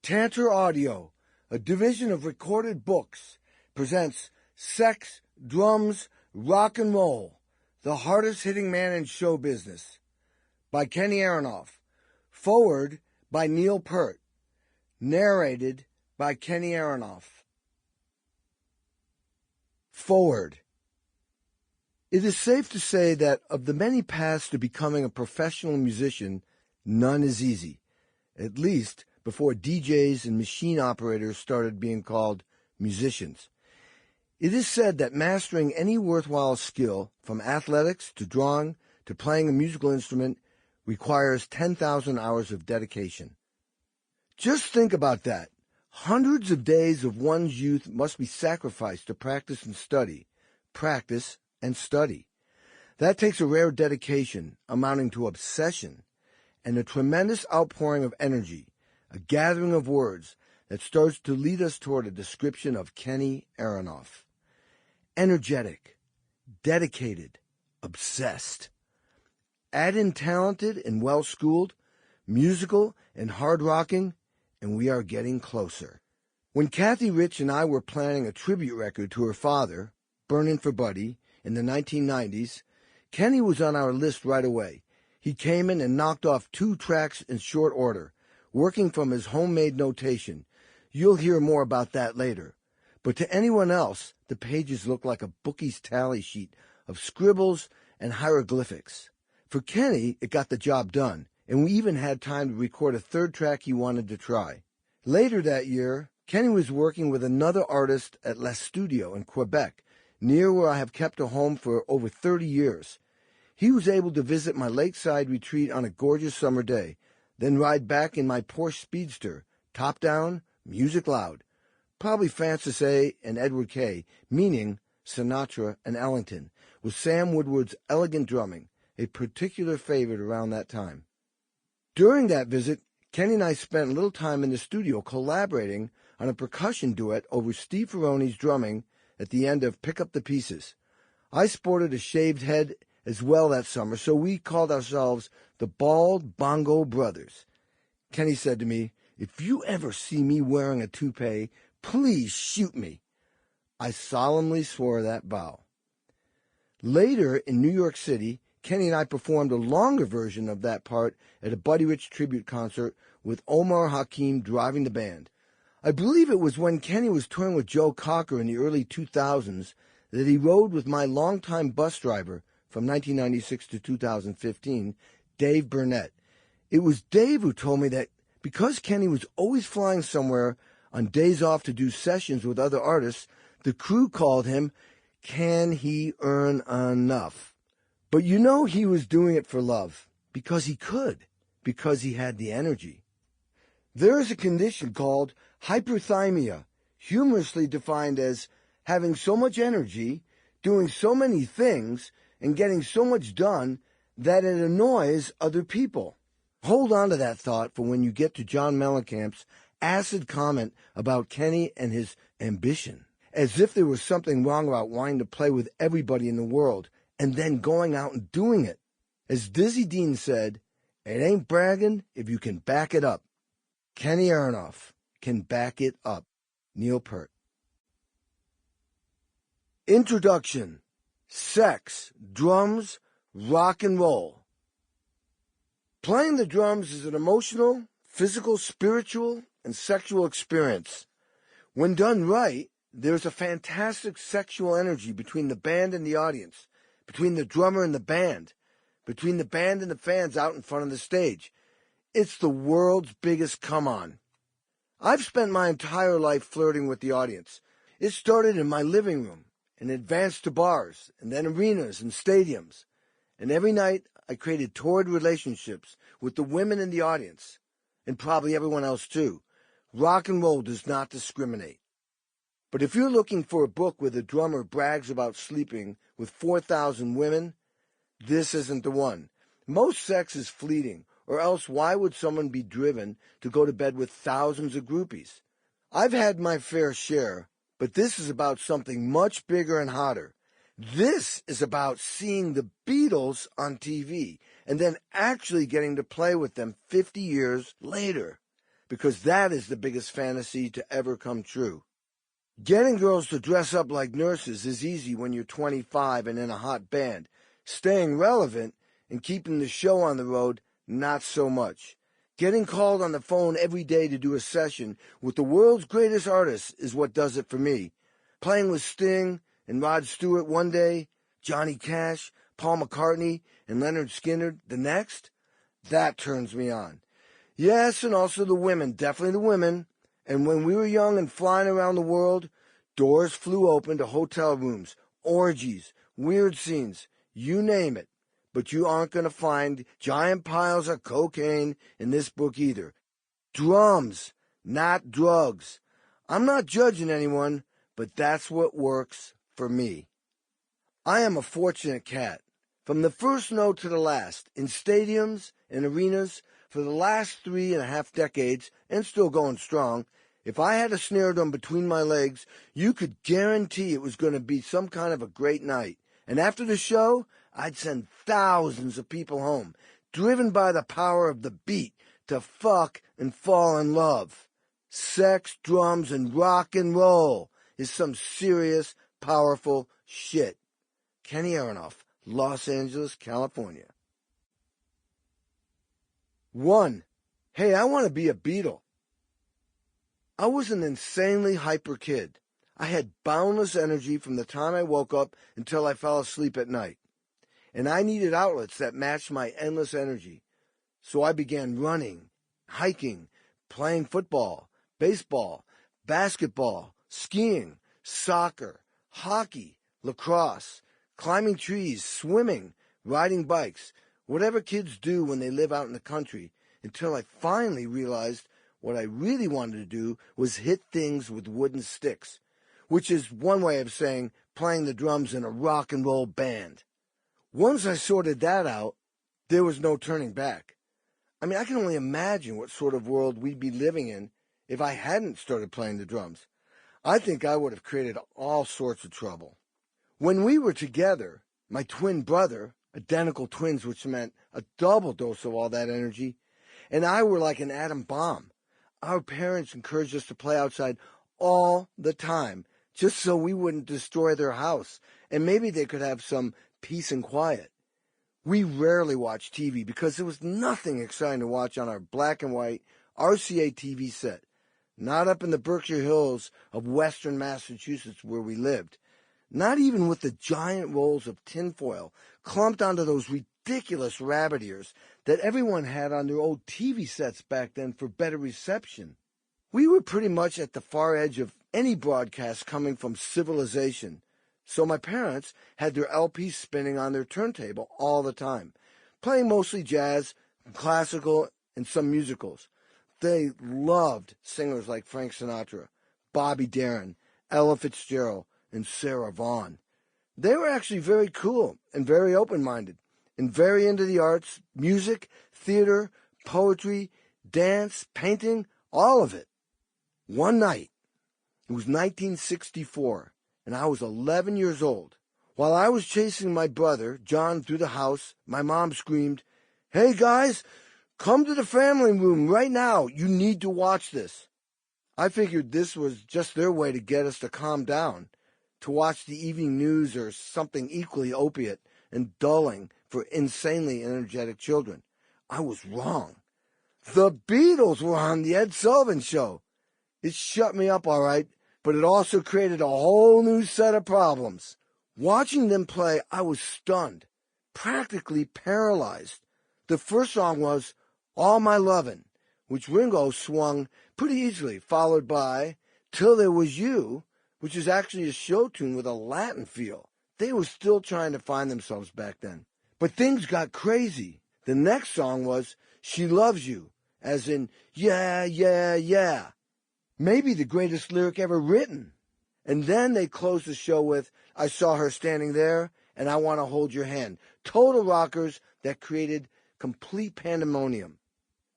Tantor Audio, a division of recorded books, presents Sex, Drums, Rock and Roll, the hardest-hitting man in show business, by Kenny Aronoff. Forward by Neil Peart. Narrated by Kenny Aronoff. Forward. It is safe to say that of the many paths to becoming a professional musician, none is easy, at least before DJs and machine operators started being called musicians. It is said that mastering any worthwhile skill, from athletics to drawing to playing a musical instrument, requires 10,000 hours of dedication. Just think about that. Hundreds of days of one's youth must be sacrificed to practice and study. Practice and study. That takes a rare dedication, amounting to obsession, and a tremendous outpouring of energy, a gathering of words that starts to lead us toward a description of Kenny Aronoff. Energetic, dedicated, obsessed. Add in talented and well-schooled, musical and hard-rocking, and we are getting closer. When Kathy Rich and I were planning a tribute record to her father, Burnin' for Buddy, in the 1990s, Kenny was on our list right away. He came in and knocked off 2 tracks in short order, working from his homemade notation. You'll hear more about that later. But to anyone else, the pages look like a bookie's tally sheet of scribbles and hieroglyphics. For Kenny, it got the job done, and we even had time to record a 3rd track he wanted to try. Later that year, Kenny was working with another artist at Les Studio in Quebec, near where I have kept a home for over 30 years. He was able to visit my lakeside retreat on a gorgeous summer day, then ride back in my Porsche Speedster, top down, music loud. Probably Francis A. and Edward K., meaning Sinatra and Ellington, with Sam Woodward's elegant drumming, a particular favorite around that time. During that visit, Kenny and I spent a little time in the studio collaborating on a percussion duet over Steve Ferrone's drumming at the end of Pick Up the Pieces. I sported a shaved head as well that summer, so we called ourselves the Bald Bongo Brothers. Kenny said to me, "If you ever see me wearing a toupee, please shoot me." I solemnly swore that vow. Later, in New York City, Kenny and I performed a longer version of that part at a Buddy Rich tribute concert with Omar Hakim driving the band. I believe it was when Kenny was touring with Joe Cocker in the early 2000s that he rode with my longtime bus driver from 1996 to 2015, Dave Burnett. It was Dave who told me that because Kenny was always flying somewhere on days off to do sessions with other artists, the crew called him, "Can he earn enough?" But you know he was doing it for love, because he could, because he had the energy. There is a condition called hyperthymia, humorously defined as having so much energy, doing so many things, and getting so much done that it annoys other people. Hold on to that thought for when you get to John Mellencamp's acid comment about Kenny and his ambition, as if there was something wrong about wanting to play with everybody in the world and then going out and doing it. As Dizzy Dean said, "It ain't bragging if you can back it up." Kenny Aronoff can back it up. Neil Peart. Introduction. Sex, drums, rock and roll. Playing the drums is an emotional, physical, spiritual, and sexual experience. When done right, there's a fantastic sexual energy between the band and the audience, between the drummer and the band, between the band and the fans out in front of the stage. It's the world's biggest come-on. I've spent my entire life flirting with the audience. It started in my living room and advanced to bars and then arenas and stadiums. And every night I created torrid relationships with the women in the audience, and probably everyone else too. Rock and roll does not discriminate. But if you're looking for a book where the drummer brags about sleeping with 4,000 women, this isn't the one. Most sex is fleeting, or else why would someone be driven to go to bed with thousands of groupies? I've had my fair share, but this is about something much bigger and hotter. This is about seeing the Beatles on TV and then actually getting to play with them 50 years later. because that is the biggest fantasy to ever come true. Getting girls to dress up like nurses is easy when you're 25 and in a hot band. Staying relevant and keeping the show on the road, not so much. Getting called on the phone every day to do a session with the world's greatest artists is what does it for me. Playing with Sting and Rod Stewart one day, Johnny Cash, Paul McCartney, and Leonard Skinner the next, that turns me on. Yes, and also the women, definitely the women. And when we were young and flying around the world, doors flew open to hotel rooms, orgies, weird scenes, you name it. But you aren't going to find giant piles of cocaine in this book either. Drums, not drugs. I'm not judging anyone, but that's what works for me. I am a fortunate cat. From the first note to the last, in stadiums and arenas, for the last 3.5 decades, and still going strong, if I had a snare drum between my legs, you could guarantee it was going to be some kind of a great night. And after the show, I'd send thousands of people home, driven by the power of the beat, to fuck and fall in love. Sex, drums, and rock and roll is some serious, powerful shit. Kenny Aronoff, Los Angeles, California. 1. Hey, I want to be a Beatle. I was an insanely hyper kid. I had boundless energy from the time I woke up until I fell asleep at night. And I needed outlets that matched my endless energy. So I began running, hiking, playing football, baseball, basketball, skiing, soccer, hockey, lacrosse, climbing trees, swimming, riding bikes, whatever kids do when they live out in the country, until I finally realized what I really wanted to do was hit things with wooden sticks, which is one way of saying playing the drums in a rock and roll band. Once I sorted that out, there was no turning back. I mean, I can only imagine what sort of world we'd be living in if I hadn't started playing the drums. I think I would have created all sorts of trouble. When we were together, my twin brother, identical twins, which meant a double dose of all that energy, and I were like an atom bomb. Our parents encouraged us to play outside all the time, just so we wouldn't destroy their house, and maybe they could have some peace and quiet. We rarely watched TV because there was nothing exciting to watch on our black and white RCA TV set, not up in the Berkshire Hills of western Massachusetts where we lived, not even with the giant rolls of tinfoil clumped onto those ridiculous rabbit ears that everyone had on their old TV sets back then for better reception. We were pretty much at the far edge of any broadcast coming from civilization, so my parents had their LPs spinning on their turntable all the time, playing mostly jazz, classical, and some musicals. They loved singers like Frank Sinatra, Bobby Darin, Ella Fitzgerald, and Sarah Vaughan. They were actually very cool and very open-minded and very into the arts, music, theater, poetry, dance, painting, all of it. One night, it was 1964, and I was 11 years old. While I was chasing my brother, John, through the house, my mom screamed, "Hey guys, come to the family room right now. You need to watch this." I figured this was just their way to get us to calm down, to watch the evening news or something equally opiate and dulling for insanely energetic children. I was wrong. The Beatles were on the Ed Sullivan Show. It shut me up all right, but it also created a whole new set of problems. Watching them play, I was stunned, practically paralyzed. The first song was All My Lovin', which Ringo swung pretty easily, followed by Till There Was You, which is actually a show tune with a Latin feel. They were still trying to find themselves back then. But things got crazy. The next song was She Loves You, as in, yeah, yeah, yeah. Maybe the greatest lyric ever written. And then they closed the show with I Saw Her Standing There, and I Want to Hold Your Hand. Total rockers that created complete pandemonium.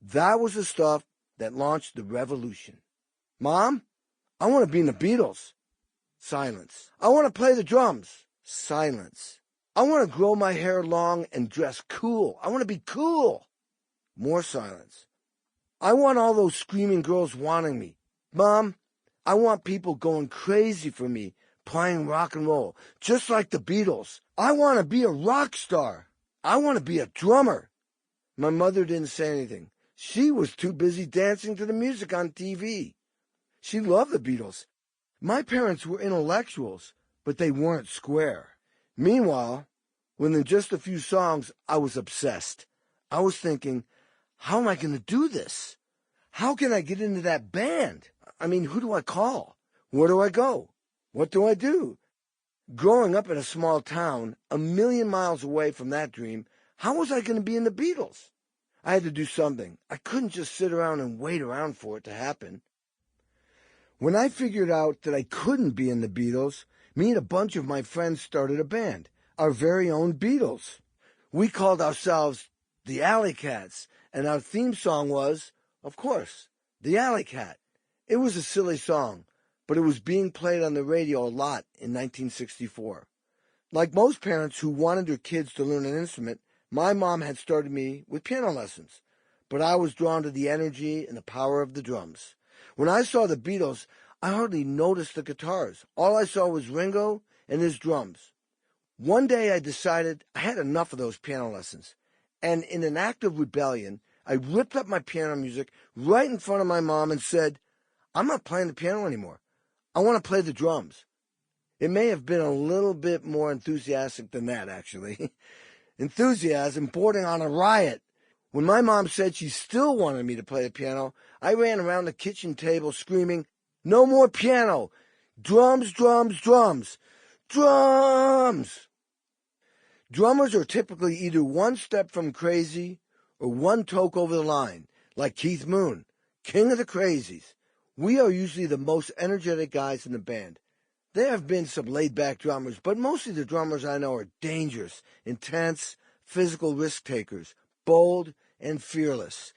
That was the stuff that launched the revolution. Mom, I want to be in the Beatles. Silence. I want to play the drums. Silence. I want to grow my hair long and dress cool. I want to be cool. More silence. I want all those screaming girls wanting me. Mom, I want people going crazy for me, playing rock and roll, just like the Beatles. I want to be a rock star. I want to be a drummer. My mother didn't say anything. She was too busy dancing to the music on TV. She loved the Beatles. My parents were intellectuals, but they weren't square. Meanwhile, within just a few songs, I was obsessed. I was thinking, how am I going to do this? How can I get into that band? I mean, who do I call? Where do I go? What do I do? Growing up in a small town, a million miles away from that dream, how was I going to be in the Beatles? I had to do something. I couldn't just sit around and wait around for it to happen. When I figured out that I couldn't be in the Beatles, me and a bunch of my friends started a band, our very own Beatles. We called ourselves the Alley Cats, and our theme song was, of course, the Alley Cat. It was a silly song, but it was being played on the radio a lot in 1964. Like most parents who wanted their kids to learn an instrument, my mom had started me with piano lessons, but I was drawn to the energy and the power of the drums. When I saw the Beatles, I hardly noticed the guitars. All I saw was Ringo and his drums. One day I decided I had enough of those piano lessons, and in an act of rebellion, I ripped up my piano music right in front of my mom and said, I'm not playing the piano anymore. I want to play the drums. It may have been a little bit more enthusiastic than that, actually. Enthusiasm bordering on a riot. When my mom said she still wanted me to play the piano, I ran around the kitchen table screaming, no more piano! Drums, drums, drums! Drums! Drummers are typically either one step from crazy or one toke over the line, like Keith Moon, king of the crazies. We are usually the most energetic guys in the band. There have been some laid-back drummers, but mostly the drummers I know are dangerous, intense, physical risk-takers, bold, and fearless.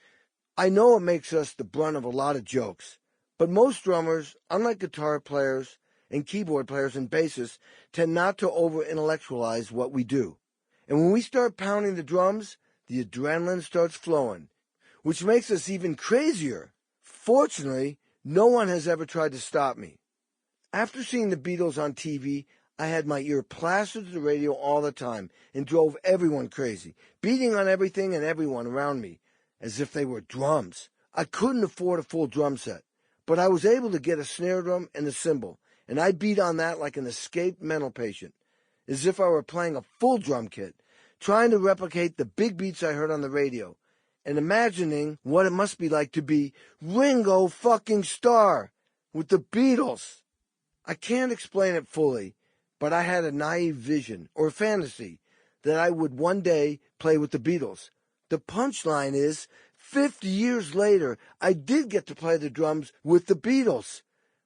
I know it makes us the brunt of a lot of jokes, but most drummers, unlike guitar players and keyboard players and bassists, tend not to over-intellectualize what we do. And when we start pounding the drums, the adrenaline starts flowing, which makes us even crazier. Fortunately, no one has ever tried to stop me. After seeing the Beatles on TV, I had my ear plastered to the radio all the time and drove everyone crazy, beating on everything and everyone around me, as if they were drums. I couldn't afford a full drum set, but I was able to get a snare drum and a cymbal, and I beat on that like an escaped mental patient, as if I were playing a full drum kit, trying to replicate the big beats I heard on the radio, and imagining what it must be like to be Ringo fucking Starr with the Beatles. I can't explain it fully, but I had a naive vision or fantasy that I would one day play with the Beatles. The punchline is, 50 years later, I did get to play the drums with the Beatles,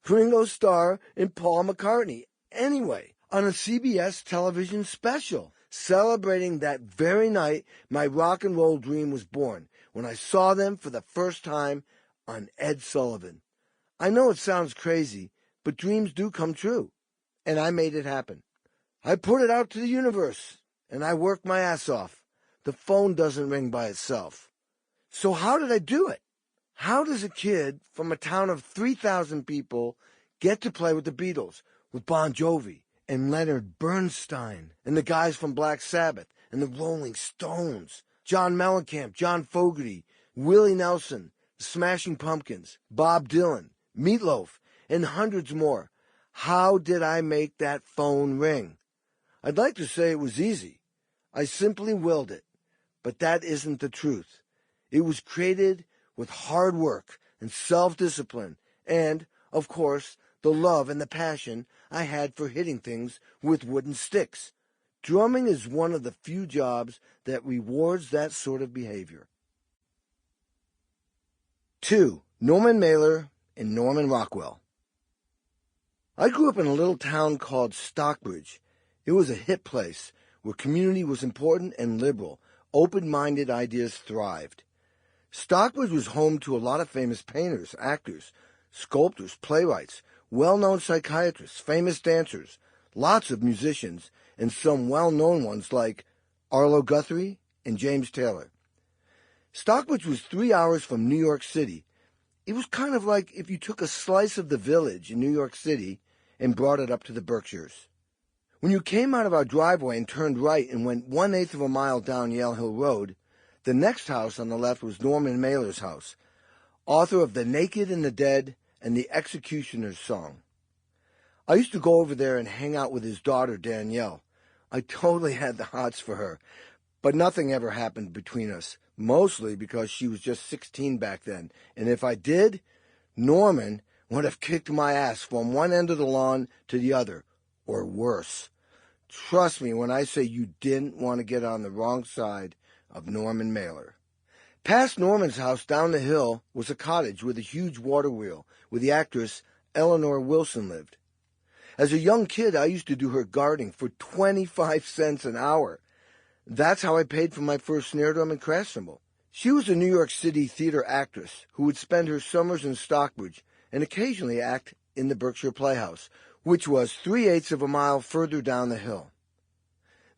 Ringo Starr and Paul McCartney, anyway, on a CBS television special, celebrating that very night my rock and roll dream was born, when I saw them for the first time on Ed Sullivan. I know it sounds crazy, but dreams do come true, and I made it happen. I put it out to the universe, and I worked my ass off. The phone doesn't ring by itself. So how did I do it? How does a kid from a town of 3,000 people get to play with the Beatles, with Bon Jovi and Leonard Bernstein, and the guys from Black Sabbath and the Rolling Stones, John Mellencamp, John Fogerty, Willie Nelson, the Smashing Pumpkins, Bob Dylan, Meatloaf, and hundreds more? How did I make that phone ring? I'd like to say it was easy. I simply willed it. But that isn't the truth. It was created with hard work and self-discipline and, of course, the love and the passion I had for hitting things with wooden sticks. Drumming is one of the few jobs that rewards that sort of behavior. 2. Norman Mailer and Norman Rockwell. I grew up in a little town called Stockbridge. It was a hip place where community was important and liberal. Open-minded ideas thrived. Stockbridge was home to a lot of famous painters, actors, sculptors, playwrights, well-known psychiatrists, famous dancers, lots of musicians, and some well-known ones like Arlo Guthrie and James Taylor. Stockbridge was 3 hours from New York City. It was kind of like if you took a slice of the village in New York City and brought it up to the Berkshires. When you came out of our driveway and turned right and went 1/8 of a mile down Yale Hill Road, the next house on the left was Norman Mailer's house, author of The Naked and the Dead and The Executioner's Song. I used to go over there and hang out with his daughter, Danielle. I totally had the hots for her, but nothing ever happened between us, mostly because she was just 16 back then, and if I did, Norman would have kicked my ass from one end of the lawn to the other, or worse. Trust me when I say you didn't want to get on the wrong side of Norman Mailer. Past Norman's house down the hill was a cottage with a huge water wheel where the actress Eleanor Wilson lived. As a young kid, I used to do her gardening for 25 cents an hour. That's how I paid for my first snare drum and crash cymbal. She was a New York City theater actress who would spend her summers in Stockbridge and occasionally act in the Berkshire Playhouse, which was 3/8 of a mile further down the hill.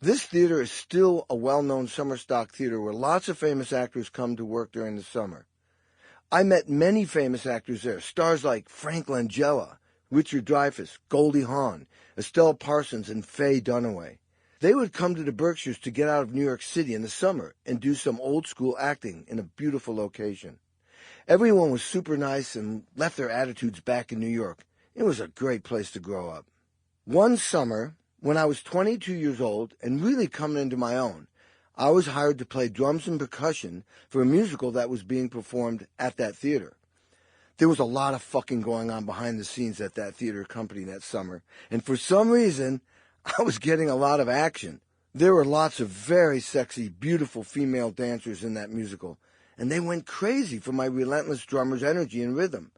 This theater is still a well-known summer stock theater where lots of famous actors come to work during the summer. I met many famous actors there, stars like Frank Langella, Richard Dreyfuss, Goldie Hawn, Estelle Parsons, and Faye Dunaway. They would come to the Berkshires to get out of New York City in the summer and do some old-school acting in a beautiful location. Everyone was super nice and left their attitudes back in New York. It was a great place to grow up. One summer, when I was 22 years old and really coming into my own, I was hired to play drums and percussion for a musical that was being performed at that theater. There was a lot of fucking going on behind the scenes at that theater company that summer, and for some reason, I was getting a lot of action. There were lots of very sexy, beautiful female dancers in that musical, and they went crazy for my relentless drummer's energy and rhythm.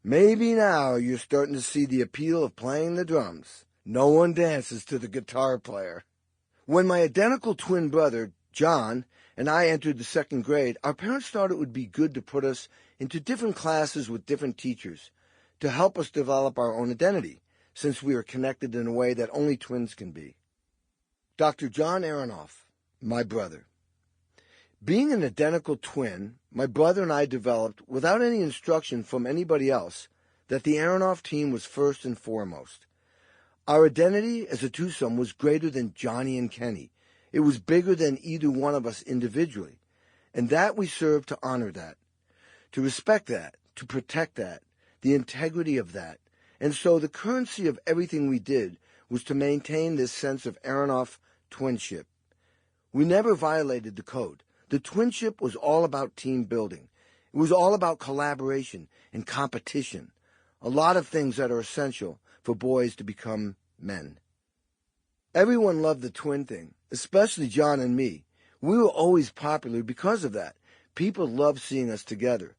Maybe now you're starting to see the appeal of playing the drums. No one dances to the guitar player. When my identical twin brother, John, and I entered the second grade, our parents thought it would be good to put us into different classes with different teachers to help us develop our own identity, since we are connected in a way that only twins can be. Dr. John Aronoff, my brother. Being an identical twin, my brother and I developed, without any instruction from anybody else, that the Aronoff team was first and foremost. Our identity as a twosome was greater than Johnny and Kenny. It was bigger than either one of us individually, and that we served to honor that, to respect that, to protect that, the integrity of that. And so the currency of everything we did was to maintain this sense of Aronoff twinship. We never violated the code. The twinship was all about team building. It was all about collaboration and competition, a lot of things that are essential for boys to become men. Everyone loved the twin thing, especially John and me. We were always popular because of that. People loved seeing us together.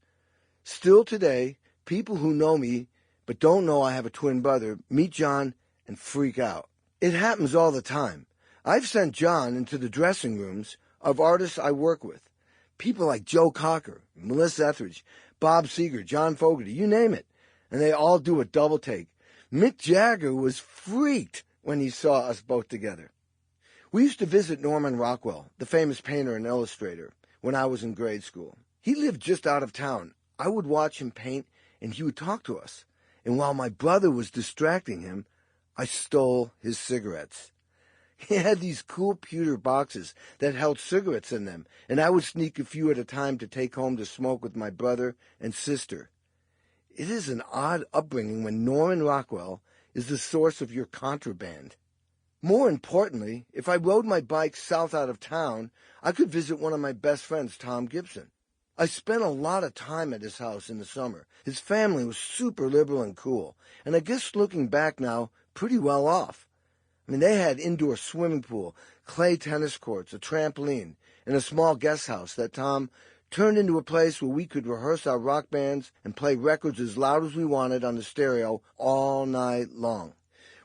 Still today, people who know me but don't know I have a twin brother meet John and freak out. It happens all the time. I've sent John into the dressing rooms of artists I work with. People like Joe Cocker, Melissa Etheridge, Bob Seger, John Forgerty, you name it. And they all do a double take. Mick Jagger was freaked when he saw us both together. We used to visit Norman Rockwell, the famous painter and illustrator, when I was in grade school. He lived just out of town. I would watch him paint, and he would talk to us. And while my brother was distracting him, I stole his cigarettes. He had these cool pewter boxes that held cigarettes in them, and I would sneak a few at a time to take home to smoke with my brother and sister. It is an odd upbringing when Norman Rockwell is the source of your contraband. More importantly, if I rode my bike south out of town, I could visit one of my best friends, Tom Gibson. I spent a lot of time at his house in the summer. His family was super liberal and cool, and I guess looking back now, pretty well off. I mean, they had indoor swimming pool, clay tennis courts, a trampoline, and a small guest house that Tom turned into a place where we could rehearse our rock bands and play records as loud as we wanted on the stereo all night long.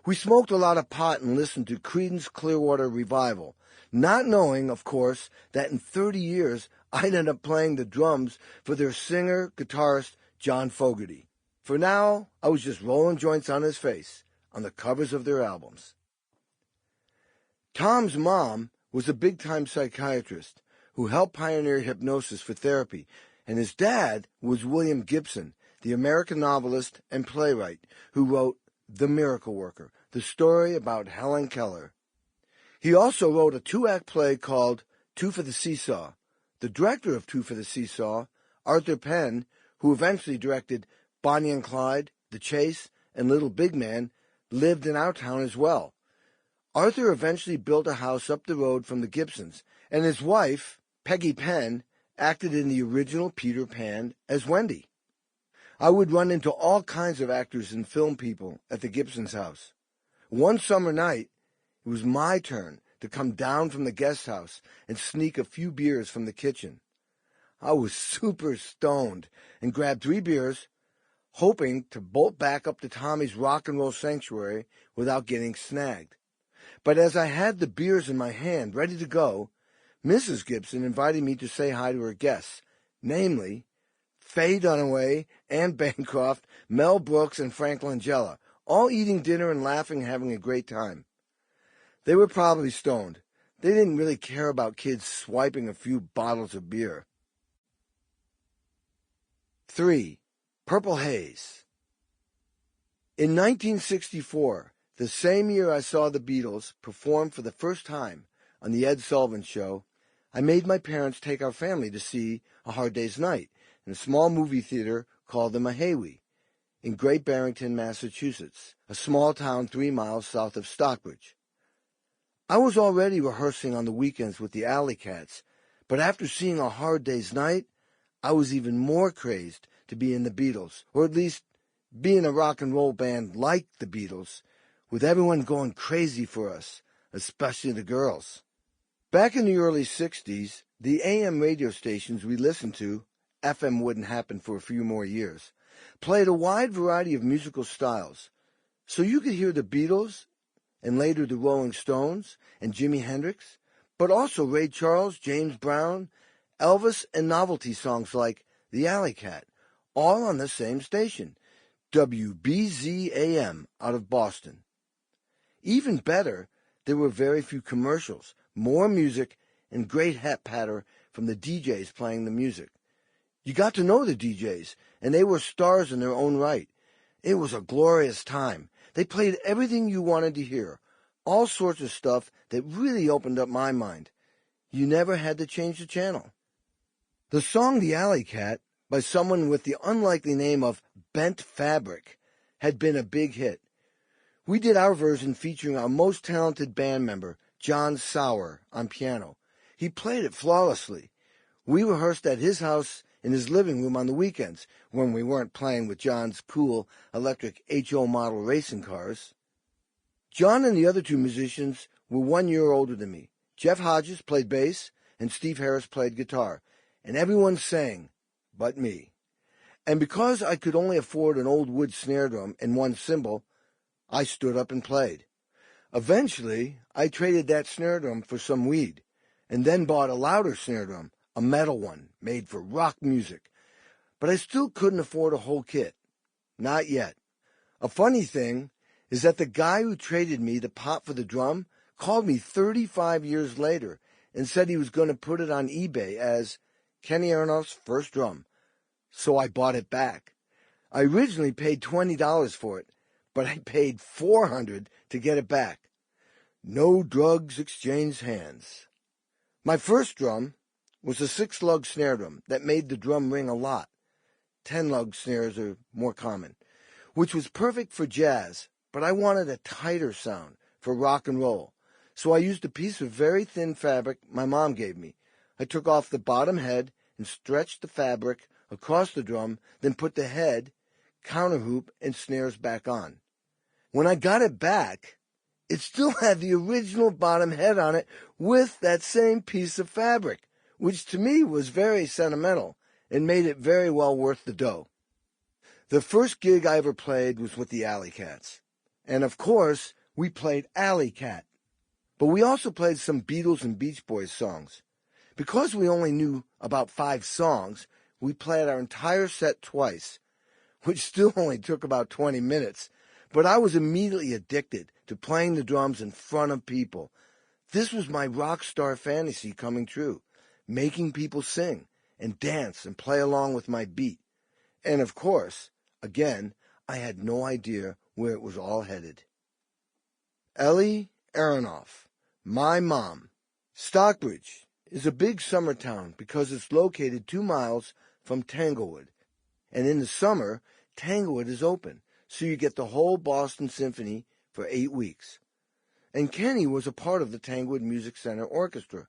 We smoked a lot of pot and listened to Creedence Clearwater Revival, not knowing, of course, that in 30 years I'd end up playing the drums for their singer-guitarist John Fogerty. For now, I was just rolling joints on his face on the covers of their albums. Tom's mom was a big-time psychiatrist who helped pioneer hypnosis for therapy, and his dad was William Gibson, the American novelist and playwright who wrote The Miracle Worker, the story about Helen Keller. He also wrote a 2-act play called Two for the Seesaw. The director of Two for the Seesaw, Arthur Penn, who eventually directed Bonnie and Clyde, The Chase, and Little Big Man, lived in our town as well. Arthur eventually built a house up the road from the Gibsons, and his wife, Peggy Penn, acted in the original Peter Pan as Wendy. I would run into all kinds of actors and film people at the Gibsons' house. One summer night, it was my turn to come down from the guest house and sneak a few beers from the kitchen. I was super stoned and grabbed 3 beers, hoping to bolt back up to Tommy's rock and roll sanctuary without getting snagged. But as I had the beers in my hand, ready to go, Mrs. Gibson invited me to say hi to her guests, namely Faye Dunaway, Anne Bancroft, Mel Brooks, and Frank Langella, all eating dinner and laughing and having a great time. They were probably stoned. They didn't really care about kids swiping a few bottles of beer. 3. Purple Haze. In 1964, the same year I saw the Beatles perform for the first time on the Ed Sullivan Show, I made my parents take our family to see A Hard Day's Night in a small movie theater called the Mahawi in Great Barrington, Massachusetts, a small town 3 miles south of Stockbridge. I was already rehearsing on the weekends with the Alley Cats, but after seeing A Hard Day's Night, I was even more crazed to be in the Beatles, or at least be in a rock and roll band like the Beatles, with everyone going crazy for us, especially the girls. Back in the early 60s, the AM radio stations we listened to, FM wouldn't happen for a few more years, played a wide variety of musical styles. So you could hear the Beatles, and later the Rolling Stones, and Jimi Hendrix, but also Ray Charles, James Brown, Elvis, and novelty songs like The Alley Cat, all on the same station, WBZ-AM out of Boston. Even better, there were very few commercials, more music, and great hat patter from the DJs playing the music. You got to know the DJs, and they were stars in their own right. It was a glorious time. They played everything you wanted to hear, all sorts of stuff that really opened up my mind. You never had to change the channel. The song The Alley Cat, by someone with the unlikely name of Bent Fabric, had been a big hit. We did our version featuring our most talented band member, John Sauer, on piano. He played it flawlessly. We rehearsed at his house in his living room on the weekends when we weren't playing with John's cool electric HO model racing cars. John and the other 2 musicians were 1 year older than me. Jeff Hodges played bass and Steve Harris played guitar, and everyone sang but me. And because I could only afford an old wood snare drum and 1 cymbal, I stood up and played. Eventually, I traded that snare drum for some weed, and then bought a louder snare drum, a metal one, made for rock music. But I still couldn't afford a whole kit. Not yet. A funny thing is that the guy who traded me the pot for the drum called me 35 years later and said he was going to put it on eBay as Kenny Aronoff's first drum. So I bought it back. I originally paid $20 for it, but I paid $400 to get it back. No drugs exchanged hands. My first drum was a 6-lug snare drum that made the drum ring a lot. 10-lug snares are more common, which was perfect for jazz, but I wanted a tighter sound for rock and roll. So I used a piece of very thin fabric my mom gave me. I took off the bottom head and stretched the fabric across the drum, then put the head, counter hoop, and snares back on. When I got it back, it still had the original bottom head on it with that same piece of fabric, which to me was very sentimental and made it very well worth the dough. The first gig I ever played was with the Alley Cats. And of course, we played Alley Cat. But we also played some Beatles and Beach Boys songs. Because we only knew about 5 songs, we played our entire set twice, which still only took about 20 minutes. But I was immediately addicted to playing the drums in front of people. This was my rock star fantasy coming true. making people sing and dance and play along with my beat. And of course, again, I had no idea where it was all headed. Ellie Aronoff, my mom. Stockbridge is a big summer town because it's located 2 miles from Tanglewood. And in the summer, Tanglewood is open, so you get the whole Boston Symphony for 8 weeks. And Kenny was a part of the Tanglewood Music Center Orchestra,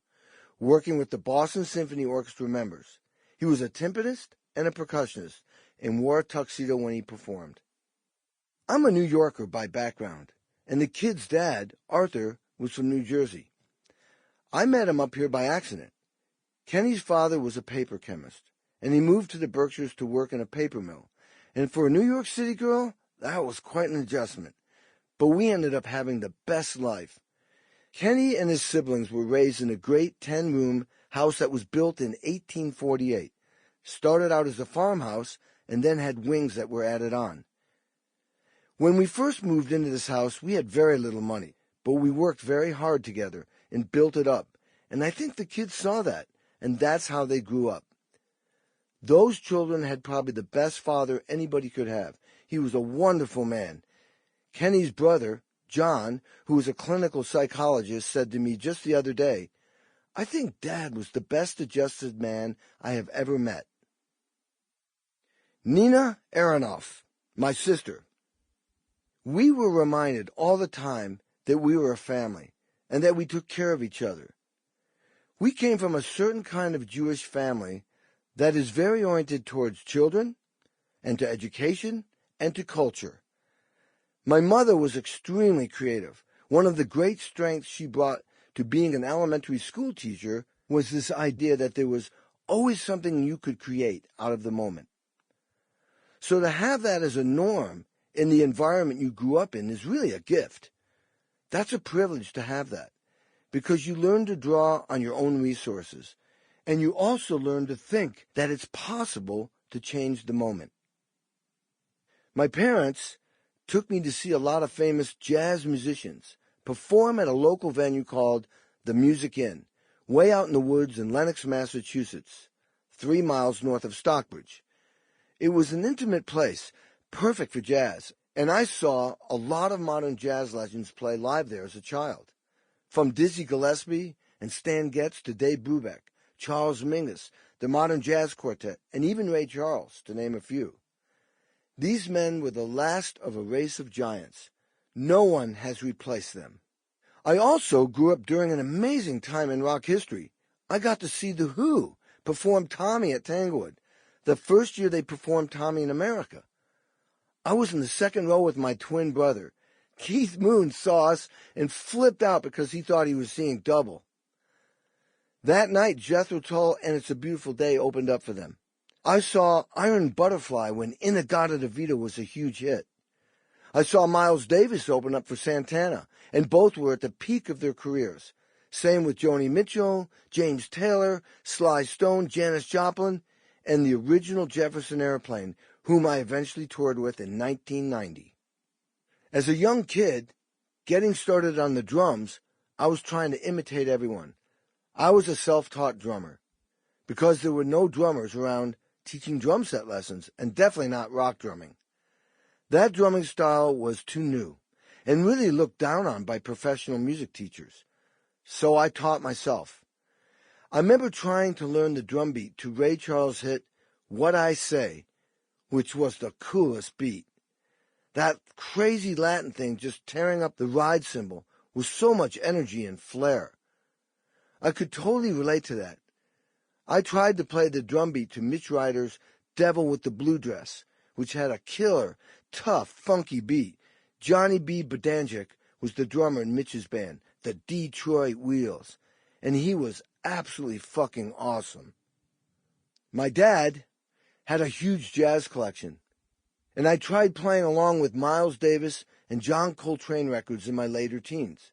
working with the Boston Symphony Orchestra members. He was a timpanist and a percussionist and wore a tuxedo when he performed. I'm a New Yorker by background, and the kid's dad, Arthur, was from New Jersey. I met him up here by accident. Kenny's father was a paper chemist, and he moved to the Berkshires to work in a paper mill. And for a New York City girl, that was quite an adjustment. But we ended up having the best life. Kenny and his siblings were raised in a great 10-room house that was built in 1848. Started out as a farmhouse and then had wings that were added on. When we first moved into this house, we had very little money, but we worked very hard together and built it up. And I think the kids saw that, and that's how they grew up. Those children had probably the best father anybody could have. He was a wonderful man. Kenny's brother, John, who was a clinical psychologist, said to me just the other day, "I think Dad was the best adjusted man I have ever met." Nina Aronoff, my sister. We were reminded all the time that we were a family and that we took care of each other. We came from a certain kind of Jewish family that is very oriented towards children and to education and to culture. My mother was extremely creative. One of the great strengths she brought to being an elementary school teacher was this idea that there was always something you could create out of the moment. So to have that as a norm in the environment you grew up in is really a gift. That's a privilege to have that, because you learn to draw on your own resources, and you also learn to think that it's possible to change the moment. My parents took me to see a lot of famous jazz musicians perform at a local venue called the Music Inn, way out in the woods in Lenox, Massachusetts, 3 miles north of Stockbridge. It was an intimate place, perfect for jazz, and I saw a lot of modern jazz legends play live there as a child. From Dizzy Gillespie and Stan Getz to Dave Brubeck, Charles Mingus, the Modern Jazz Quartet, and even Ray Charles, to name a few. These men were the last of a race of giants. No one has replaced them. I also grew up during an amazing time in rock history. I got to see The Who perform Tommy at Tanglewood, the first year they performed Tommy in America. I was in the second row with my twin brother. Keith Moon saw us and flipped out because he thought he was seeing double. That night, Jethro Tull and It's a Beautiful Day opened up for them. I saw Iron Butterfly when In-A-Gadda-Da-Vida was a huge hit. I saw Miles Davis open up for Santana, and both were at the peak of their careers. Same with Joni Mitchell, James Taylor, Sly Stone, Janis Joplin, and the original Jefferson Airplane, whom I eventually toured with in 1990. As a young kid, getting started on the drums, I was trying to imitate everyone. I was a self-taught drummer, because there were no drummers around teaching drum set lessons, and definitely not rock drumming. That drumming style was too new, and really looked down on by professional music teachers. So I taught myself. I remember trying to learn the drum beat to Ray Charles' hit, What I Say, which was the coolest beat. That crazy Latin thing just tearing up the ride cymbal with so much energy and flair. I could totally relate to that. I tried to play the drum beat to Mitch Ryder's Devil with the Blue Dress, which had a killer, tough, funky beat. Johnny B. Bedanjek was the drummer in Mitch's band, the Detroit Wheels, and he was absolutely fucking awesome. My dad had a huge jazz collection, and I tried playing along with Miles Davis and John Coltrane records in my later teens,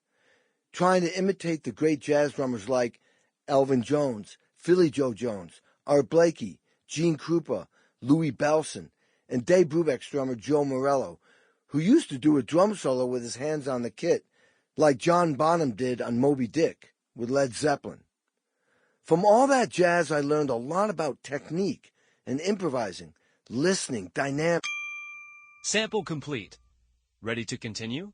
trying to imitate the great jazz drummers like Elvin Jones, Philly Joe Jones, Art Blakey, Gene Krupa, Louis Bellson, and Dave Brubeck's drummer Joe Morello, who used to do a drum solo with his hands on the kit, like John Bonham did on Moby Dick with Led Zeppelin. From all that jazz, I learned a lot about technique and improvising, listening, dynamic. Sample complete. Ready to continue?